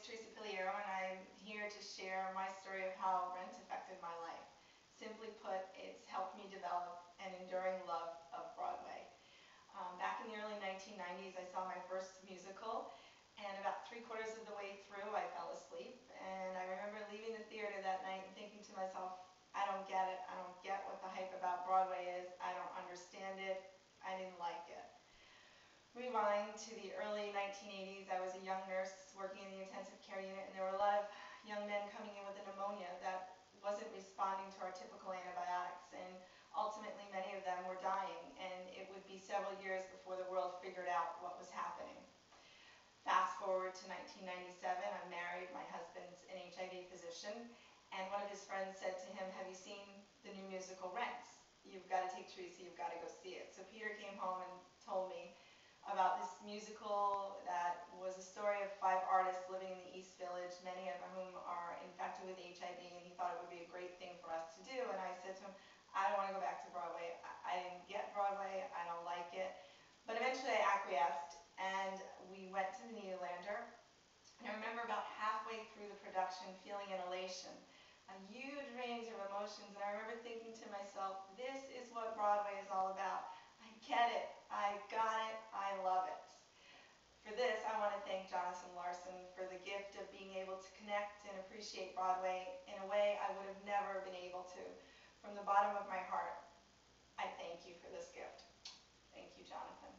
Teresa Piliero, and I'm here to share my story of how Rent affected my life. Simply put, it's helped me develop an enduring love of Broadway. Back in the early 1990s, I saw my first musical, and about 3/4 of the way through, I fell asleep. And I remember leaving the theater that night and thinking to myself, I don't get it. I don't get what the hype about Broadway is. I don't understand it. I didn't like it. Rewind to the early 1980s, I was a young nurse working in the intensive care unit, and there were a lot of young men coming in with a pneumonia that wasn't responding to our typical antibiotics, and ultimately many of them were dying, and it would be several years before the world figured out what was happening. Fast forward to 1997, I'm married, my husband's an HIV physician, and one of his friends said to him, have you seen the new musical Rent? You've got to take Teresa, you've got to go see it. So Peter came home and told me about this musical that was a story of 5 artists living in the East Village, many of whom are infected with HIV, and he thought it would be a great thing for us to do. And I said to him, I don't want to go back to Broadway. I didn't get Broadway. I don't like it. But eventually I acquiesced, and we went to the Nederlander. And I remember about halfway through the production feeling an elation, a huge range of emotions. And I remember thinking to myself, this is what Broadway is all about. I get it. I got it. I love it. For this, I want to thank Jonathan Larson for the gift of being able to connect and appreciate Broadway in a way I would have never been able to. From the bottom of my heart, I thank you for this gift. Thank you, Jonathan.